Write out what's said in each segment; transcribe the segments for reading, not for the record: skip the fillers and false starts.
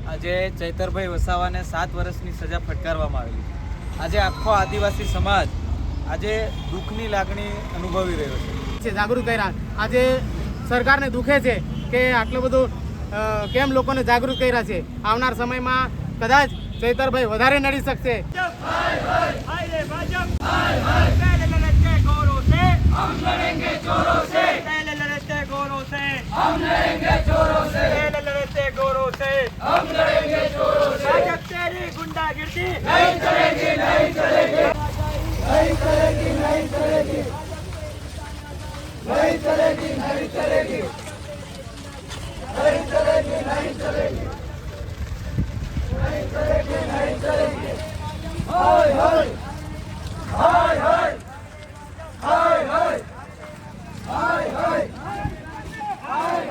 આજે ચૈતરભાઈ વસાવાને 7 વર્ષની સજા ફટકારવામાં આવેલી છે। આજે આખો આદિવાસી સમાજ આજે દુઃખની લાગણી અનુભવી રહ્યો છે। જાગૃત કર્યા આજે સરકારને દુખે છે કે આટલું બધું કેમ લોકોને જાગૃત કર્યા છે। આવનાર સમયમાં કદાચ ચૈતરભાઈ વધારે નડી શકશે। गुंडागिर्दी नहीं चलेगी, नहीं चलेगी, नहीं चलेगी, नहीं चलेगी, नहीं चलेगी, नहीं चलेगी, नहीं चलेगी, नहीं चलेगी, नहीं चलेगी, नहीं चलेगी। हाय हाय हाय हाय हाय हाय हाय हाय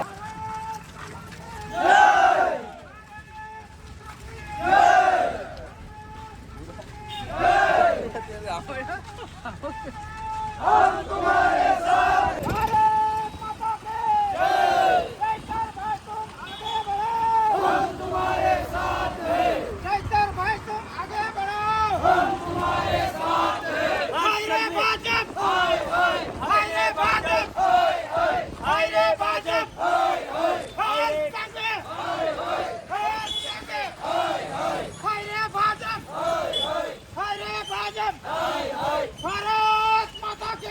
हम तुम्हारे साथ भारत माता की जय। चैतरभाई तुम आगे बढ़ो, हम तुम्हारे साथ हैं। चैतरभाई तुम आगे बढ़ो, हम तुम्हारे साथ हैं। हाय रे भाजप, हाय हाय, हाय रे भाजप, हाय हाय, हाय रे भाजप, हाय हाय, हाय संगे, हाय हाय, हाय संगे, हाय हाय, हाय रे भाजप, हाय हाय, हाय रे भाजप, हाय हाय। भारत माता की जय,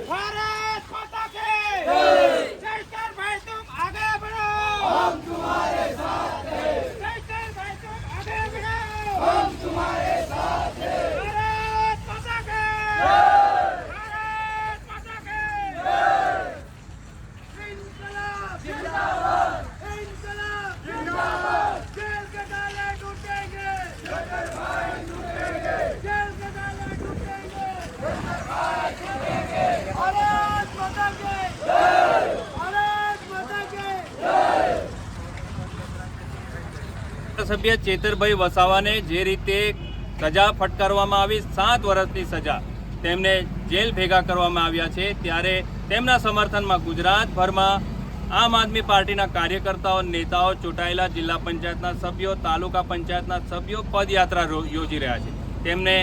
भारत माता की जय। चैतरभाई तुम आगे बढ़ो, हम तुम्हारे साथ हैं। चैतरभाई तुम आगे बढ़ो, हम तुम्हारे साथ हैं। भारत माता की जय, भारत माता की जय। इनकलाब जिंदाबाद, इनकलाब जिंदाबाद। जेल के ताले टूटेंगे, चैतरभाई टूटेंगे। जेल के ताले टूटेंगे, चैतरभाई टूटेंगे। भारत माता की जय, भारत माता की जय। સભ્ય ચેતરભાઈ વસાવાને જે રીતે સજા ફટકારવામાં આવી 7 વર્ષની સજા તેમને જેલ ભેગા કરવામાં આવ્યા છે, ત્યારે તેમના સમર્થનમાં ગુજરાતભરમાં આમ આદમી પાર્ટીના કાર્યકર્તાઓ, નેતાઓ, ચૂંટાયેલા જિલ્લા પંચાયતના સભ્યો, તાલુકા પંચાયતના સભ્યો પદયાત્રા યોજી રહ્યા છે। તેમને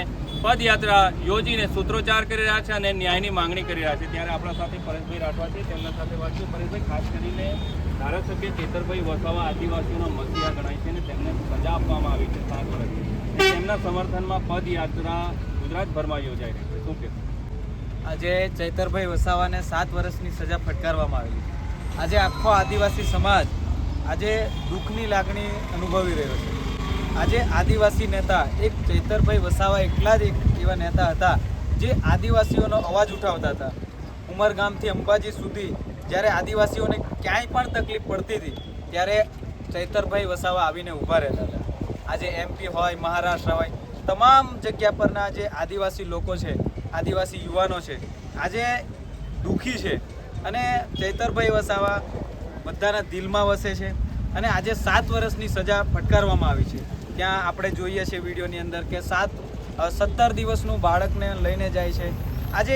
પદયાત્રા યોજીને સૂત્રોચ્ચાર કરી રહ્યા છે અને ન્યાયની માંગણી કરી રહ્યા છે। ત્યારે આપણા સાથે પરેશભાઈ રાઠવા છે, તેમના સાથે વાત કરીએ। પરેશભાઈ, ખાસ કરીને ધારાસભ્ય ચેતરભાઈ વસાવા આદિવાસીઓના મસીહા ગણાય છે અને તેમને સજા આપવામાં આવી છે 7 વર્ષની। તેમના સમર્થનમાં પદયાત્રા ગુજરાતભરમાં યોજાઈ રહી છે, શું કહેશો? આજે ચૈતરભાઈ વસાવાને 7 વર્ષની સજા ફટકારવામાં આવેલી છે। આજે આખો આદિવાસી સમાજ આજે દુઃખની લાગણી અનુભવી રહ્યો છે। આજે આદિવાસી નેતા એક ચૈતરભાઈ વસાવા એકલા જ એક એવા નેતા હતા જે આદિવાસીઓનો અવાજ ઉઠાવતા હતા। ઉમરગામથી અંબાજી સુધી જ્યારે આદિવાસીઓને ક્યાંય પણ તકલીફ પડતી હતી ત્યારે ચૈતરભાઈ વસાવા આવીને ઊભા રહેતા હતા। આજે MP હોય, મહારાષ્ટ્ર હોય, તમામ જગ્યા પરના જે આદિવાસી લોકો છે, આદિવાસી યુવાનો છે, આજે દુઃખી છે અને ચૈતરભાઈ વસાવા બધાના દિલમાં વસે છે અને આજે 7 વર્ષની સજા ફટકારવામાં આવી છે। ત્યાં આપણે જોઈએ છીએ વિડીયોની અંદર કે 17 દિવસનું બાળકને લઈને જાય છે। આજે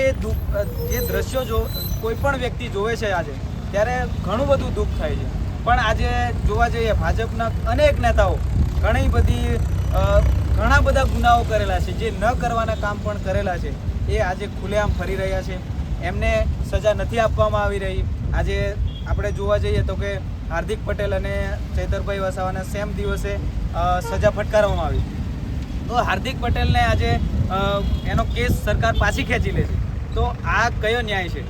જે દ્રશ્યો કોઈ પણ વ્યક્તિ જોવે છે આજે ત્યારે ઘણું બધું દુઃખ થાય છે। પણ આજે જોવા જઈએ ભાજપના અનેક નેતાઓ ઘણા બધા ગુનાઓ કરેલા છે, જે ન કરવાના કામ પણ કરેલા છે, એ આજે ખુલ્લેઆમ ફરી રહ્યા છે। એમને સજા નથી આપવામાં આવી રહી। આજે આપણે જોવા જઈએ તો કે હાર્દિક પટેલ અને ચૈતરભાઈ વસાવાના સેમ દિવસે સજા ફટકારવામાં આવી, તો હાર્દિક પટેલને આજે એનો કેસ સરકાર પાછી ખેંચી લે છે। તો આ કયો ન્યાય છે?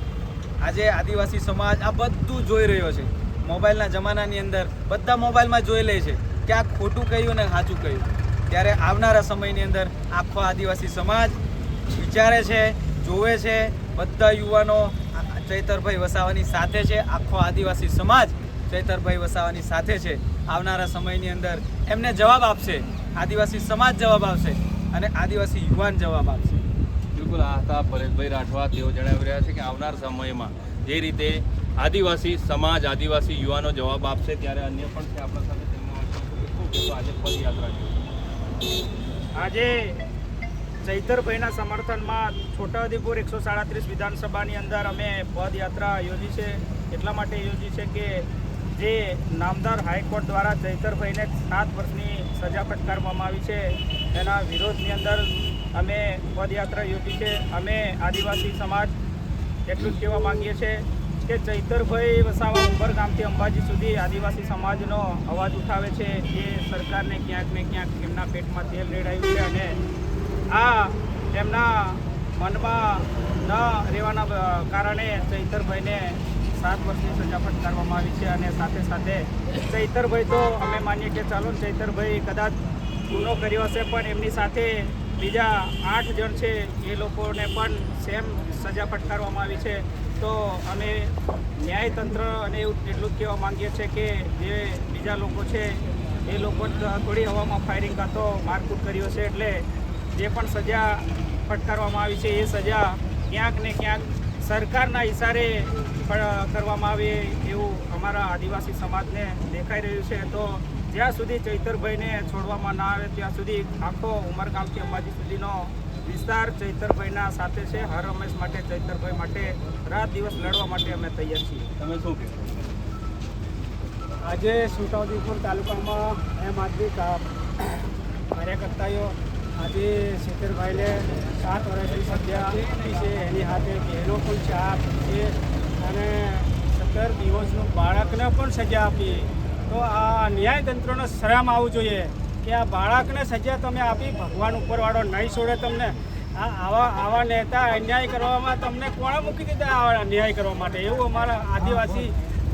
આજે આદિવાસી સમાજ આ બધું જોઈ રહ્યો છે। મોબાઈલના જમાનાની અંદર બધા મોબાઈલમાં જોઈ લે છે કે આ ખોટું કહ્યું ને સાચું કહ્યું। ત્યારે આવનારા સમયની અંદર આખો આદિવાસી સમાજ વિચારે છે, જોવે છે, બધા યુવાનો ચૈતરભાઈ વસાવાની સાથે છે। આખો આદિવાસી સમાજ ચૈતરભાઈ વસાવાની સાથે છે। આવનારા સમયની અંદર એમને જવાબ આપશે, આદિવાસી સમાજ જવાબ આપશે અને આદિવાસી યુવાન જવાબ આપશે। બિલકુલ, આ હતા પરેશભાઈ રાઠવા। તેઓ જણાવી રહ્યા છે કે આવનાર સમયમાં જે રીતે આદિવાસી સમાજ, આદિવાસી યુવાનો જવાબ આપશે, ત્યારે અન્ય પણ છે આપણા સાથે, આજે પદયાત્રા આજે ચૈતરભાઈના સમર્થનમાં છોટાઉદેપુર 137 વિધાનસભાની અંદર અમે પદયાત્રા યોજી છે। એટલા માટે યોજી છે કે જે નામદાર હાઈકોર્ટ દ્વારા ચૈતરભાઈને 7 વર્ષની સજા ફટકારવામાં આવી છે એના વિરોધની અંદર અમે પદયાત્રા યોજી છે. અમે આદિવાસી સમાજ એટલું જ કહેવા માંગીએ છીએ કે ચૈતરભાઈ વસાવા ઉમરગામથી અંબાજી સુધી આદિવાસી સમાજનો અવાજ ઉઠાવે છે. એ સરકારને ક્યાંક ને ક્યાંક એમના પેટમાં તેલ રેડાયું છે અને આ એમના મનમાં ન રહેવાના કારણે ચૈતરભાઈને 7 વર્ષની સજા ફટકારવામાં આવી છે. અને સાથે સાથે ચૈતરભાઈ તો અમે માનીએ કે ચાલો ચૈતરભાઈ કદાચ ગુનો કર્યો હશે પણ એમની સાથે બીજા 8 જણ છે એ લોકોને પણ સેમ સજા ફટકારવામાં આવી છે. તો અમે ન્યાયતંત્ર અને એવું એટલું જ કહેવા માંગીએ છીએ કે જે બીજા લોકો છે એ લોકો થોડી હવામાં ફાયરિંગ કાં તો મારકૂટ કર્યો છે એટલે જે પણ સજા ફટકારવામાં આવી છે એ સજા ક્યાંક ને ક્યાંક સરકારના ઇશારે કરવામાં આવે એવું અમારા આદિવાસી સમાજને દેખાઈ રહ્યું છે. તો જ્યાં સુધી ચૈતરભાઈને છોડવામાં ના આવે ત્યાં સુધી આખો ઉમરગામથી અંબાજી સુધીનો વિસ્તાર ચૈતરભાઈના સાથે છે. હર હંમેશ માટે ચૈતરભાઈ માટે રાત દિવસ લડવા માટે અમે તૈયાર છીએ. તમે શું કહો? આજે છોટાઉદેપુર તાલુકામાં એમ આદમી કાર્યકર્તાઓ આજે ચૈતરભાઈને 7 વર્ષની સજા આપી છે. એની સાથે બહેનો પણ 4 છે અને 17 દિવસનું બાળકને પણ સજા આપી. તો આ ન્યાયતંત્રનો શરમ આવવું જોઈએ કે આ બાળકને સજા તમે આપી, ભગવાન ઉપરવાળો નહીં છોડે તમને. આવા નેતા અન્યાય કરવામાં તમને કોણે મૂકી દીધા આવા અન્યાય કરવા માટે? એવું અમારા આદિવાસી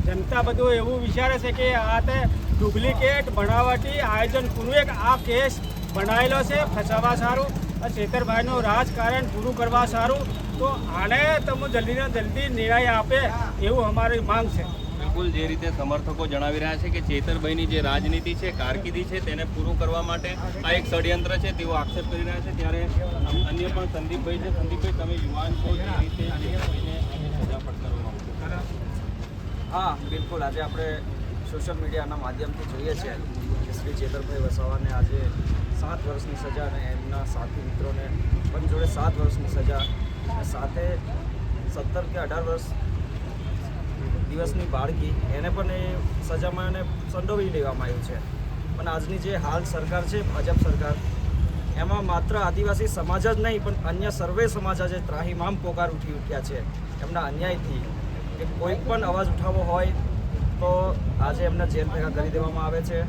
જનતા બધું એવું વિચારે છે કે આ તે ડુપ્લિકેટ બનાવટી આયોજન પૂરું એક આ કેસ બનાવેલો છે ફસાવવા સારું, ચૈતરભાઈનું રાજકારણ પૂરું કરવા સારું. તો આને તમે જલ્દીને જલ્દી નિર્ણય આપે એવું અમારી માંગ છે. બિલકુલ, જે રીતે સમર્થકો જણાવી રહ્યા છે કે ચૈતરભાઈની જે રાજનીતિ છે, કારકિર્દી છે, તેને પૂરું કરવા માટે આ એક ષડયંત્ર છે તેવો આક્ષેપ કરી રહ્યા છે. ત્યારે અન્ય પણ સંદીપભાઈ છે. સંદીપભાઈ, તમે યુવાન છો, જે રીતે ચૈતરભાઈને આજે સજા ફટકારવામાં આવશે? હા, બિલકુલ. આજે આપણે સોશિયલ મીડિયાના માધ્યમથી જોઈએ છીએ કે શ્રી ચૈતરભાઈ વસાવાને આજે 7 વર્ષની સજા અને એમના સાથી મિત્રોને પણ જોડે 7 વર્ષની સજા અને સાથે 17 કે 18 વર્ષ દિવસની બાળકી એને પણ એ સજામાં એને સંડોવી લેવામાં આવ્યું છે. પણ આજની જે હાલ સરકાર છે, ભાજપ સરકાર, એમાં માત્ર આદિવાસી સમાજ જ નહીં પણ અન્ય સર્વે સમાજ આજે ત્રાહિમામ પોકાર ઉઠ્યા છે એમના અન્યાયથી. કે કોઈ પણ અવાજ ઉઠાવવો હોય તો આજે એમને જેલ ભેગા કરી દેવામાં આવે છે.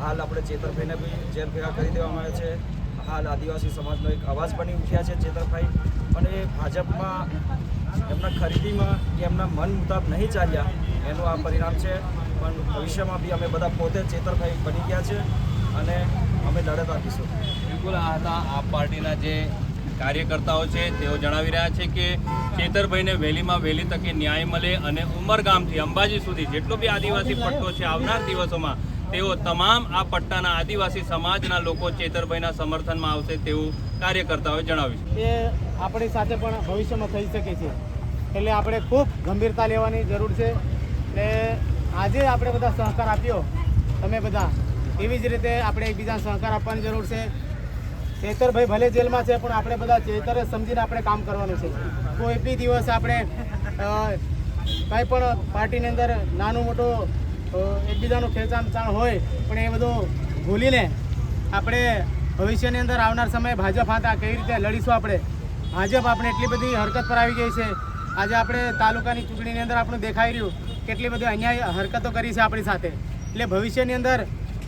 હાલ આપણે ચૈતરભાઈને બી જેલ ભેગા કરી દેવામાં આવે છે. હાલ આદિવાસી સમાજનો એક અવાજ બની ઉઠ્યા છે ચૈતરભાઈ, અને એ ભાજપમાં એમના ખરીદીમાં કે એમના મન મુતાબ નહીં ચાલ્યા એનું આ પરિણામ છે. પણ ભવિષ્યમાં બી અમે બધા પોતે ચૈતરભાઈ બની ગયા છે અને અમે લડત આપીશું. બિલકુલ, આ હતા આપ પાર્ટીના જે કાર્યકર્તાઓ છે તેઓ જણાવી રહ્યા છે કે ચૈતરભાઈને વહેલીમાં વહેલી તકે ન્યાય મળે અને ઉમરગામથી અંબાજી સુધી જેટલો બી આદિવાસી પટ્ટો છે આવનાર દિવસોમાં તેઓ તમામ આ પટ્ટાના આદિવાસી સમાજના લોકો ચૈતરભાઈના સમર્થનમાં આવશે તેવું કાર્યકર્તાઓએ જણાવ્યું છે. એ આપણી સાથે પણ ભવિષ્યમાં થઈ શકે છે, એટલે આપણે ખૂબ ગંભીરતા લેવાની જરૂર છે. એટલે આજે આપણે બધા સહકાર આપ્યો તમે બધા, એવી જ રીતે આપણે એકબીજાને સહકાર આપવાની જરૂર છે. ચૈતરભાઈ ભલે જેલમાં છે પણ આપણે બધા ચૈતરે સમજીને આપણે કામ કરવાનું છે. કોઈ બી દિવસ આપણે કંઈ પણ પાર્ટીની અંદર નાનું મોટું એકબીજાનું ખેંચાણ હોય પણ એ બધું ભૂલીને આપણે ભવિષ્યની અંદર આવનાર સમયે ભાજપ હાથા કેવી રીતે લડીશું. ભાજપ આપણે એટલી બધી હરકત પર આવી ગઈ છે. આજે આપણે તાલુકાની ચૂંટણીની અંદર આપણું દેખાઈ રહ્યું કેટલી બધી અન્યાય હરકતો કરી છે આપણી સાથે. એટલે ભવિષ્યની અંદર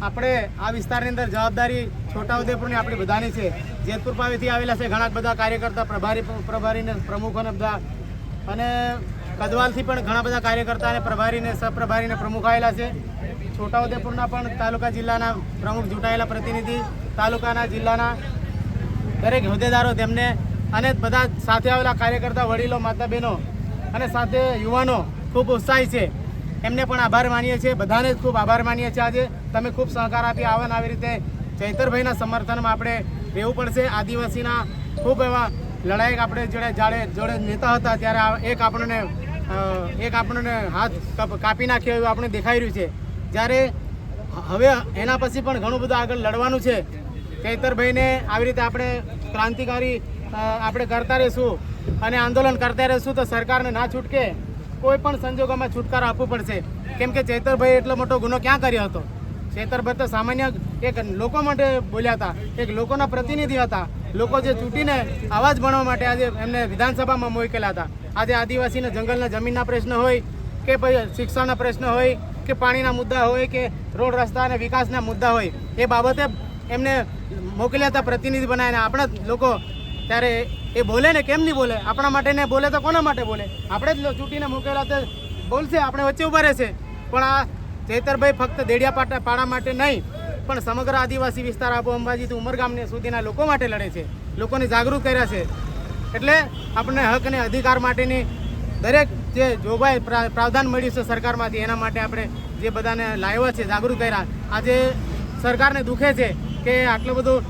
આપણે આ વિસ્તારની અંદર જવાબદારી છોટાઉદેપુરની આપણી બધાની છે. જેતપુર પાસેથી આવેલા છે ઘણા બધા કાર્યકર્તા, પ્રભારીને પ્રમુખોને બધા, અને કદવાલથી પણ ઘણા બધા કાર્યકર્તા અને પ્રભારીને સહપ્રભારીને પ્રમુખ આવેલા છે. છોટાઉદેપુરના પણ તાલુકા જિલ્લાના પ્રમુખ ચૂંટાયેલા પ્રતિનિધિ, તાલુકાના જિલ્લાના દરેક હોદ્દેદારો તેમને અને બધા સાથે આવેલા કાર્યકર્તા, વડીલો, માતા બહેનો અને સાથે યુવાનો ખૂબ ઉત્સાહી છે. એમને પણ આભાર માનીએ છીએ. બધાને જ ખૂબ આભાર માનીએ છીએ. આજે તમે ખૂબ સહકાર આપી આવે આવી રીતે ચૈતરભાઈના સમર્થનમાં આપણે રહેવું પડશે. આદિવાસીના ખૂબ એવા લડાઈ આપણે જોડે નેતા હતા ત્યારે એક આપણને હાથ કાપી નાખ્યો એવું આપણે દેખાઈ રહ્યું છે. જ્યારે હવે એના પછી પણ ઘણું બધું આગળ લડવાનું છે. ચૈતરભાઈને આવી રીતે આપણે ક્રાંતિકારી આપણે કરતા રહીશું અને આંદોલન કરતા રહીશું તો સરકારને ના છૂટકે કોઈ પણ સંજોગોમાં છુટકારો આપવો પડશે. કેમ કે ચૈતરભાઈ એટલો મોટો ગુનો ક્યાં કર્યો હતો? ચૈતરભાઈ તો સામાન્ય એક લોકો માટે બોલ્યા હતા, એક લોકોના પ્રતિનિધિ હતા. લોકો જે ચૂંટીને અવાજ ભણવા માટે આજે એમને વિધાનસભામાં મોકલ્યા હતા. આજે આદિવાસીને જંગલના જમીનના પ્રશ્ન હોય કે પછી શિક્ષણના પ્રશ્ન હોય કે પાણીના મુદ્દા હોય કે રોડ રસ્તા અને વિકાસના મુદ્દા હોય, એ બાબતે એમને મોકલ્યા હતા પ્રતિનિધિ બનાવીને. આપણા લોકો ત્યારે એ બોલે ને કેમ નહીં બોલે? આપણા માટે ને બોલે તો કોના માટે બોલે? આપણે જ ચૂંટીને મોકલેલા તો બોલશે, આપણે વચ્ચે ઊભા રહેશે. પણ આ ચૈતરભાઈ ફક્ત દેડિયાપાડા માટે નહીં પણ સમગ્ર આદિવાસી વિસ્તાર આબુ અંબાજીથી ઉમરગામને સુધીના લોકો માટે લડે છે, લોકોને જાગૃત કર્યા છે. એટલે આપણને હક અને અધિકાર માટેની દરેક જે જોગવાઈ પ્રાવધાન મળ્યું છે સરકારમાંથી, એના માટે આપણે જે બધાને લાવ્યા છે, જાગૃત કર્યા. આજે સરકારને દુખે છે કે આટલું બધું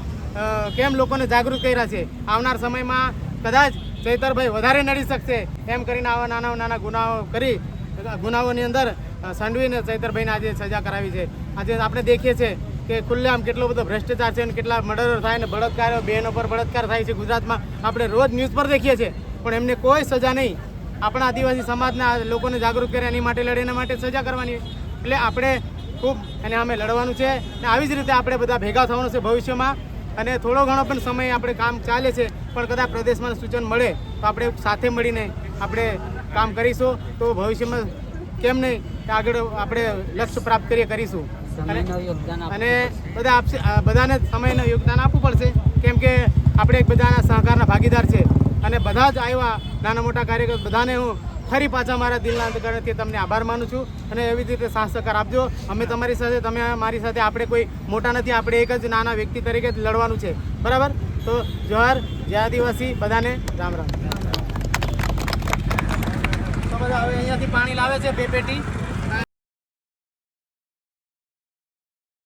કેમ લોકોને જાગૃત કર્યા છે. આવનાર સમયમાં કદાચ ચૈતરભાઈ વધારે નડી શકશે એમ કરીને આવા નાના નાના ગુનાઓની અંદર સંડવીને ચૈતરભાઈને આજે સજા કરાવી છે. આજે આપણે દેખીએ છીએ કે ખુલ્લેઆમ કેટલો બધો ભ્રષ્ટાચાર છે અને કેટલા મર્ડર થાય ને બળાત્કારો, બહેનો પર બળાત્કાર થાય છે ગુજરાતમાં. આપણે રોજ ન્યૂઝ પર દેખીએ છીએ, પણ એમને કોઈ સજા નહીં. આપણા આદિવાસી સમાજના લોકોને જાગૃત કરે એની માટે લડે, એના માટે સજા કરવાની. એટલે આપણે ખૂબ અને અમે લડવાનું છે અને આવી જ રીતે આપણે બધા ભેગા થવાનું છે ભવિષ્યમાં. અને થોડો ઘણો પણ સમય આપણે કામ ચાલે છે, પણ કદાચ પ્રદેશમાં સૂચન મળે તો આપણે સાથે મળીને આપણે કામ કરીશું. તો ભવિષ્યમાં કેમ નહીં આગળ આપણે લક્ષ્ય પ્રાપ્ત કરીશું. અને બધાને સમયનું યોગદાન આપવું પડશે, કેમ કે આપણે એક બધાના સહકારના ભાગીદાર છે. અને બધા જ આવ્યા નાના મોટા કાર્યકર, બધાને હું ફરી પાછા મારા દિલના અંતકરણથી તમને આભાર માનું છું. અને એવી જ રીતે સાથ સહકાર આપજો. અમે તમારી સાથે, તમે મારી સાથે, આપણે કોઈ મોટા નથી, આપણે એક જ નાના વ્યક્તિ તરીકે જ લડવાનું છે. બરાબર? તો જોહાર, જય આદિવાસી, બધાને રામ રામ. તો બધા હવે અહીંયાથી પાણી લાવે છે 2 પેટી.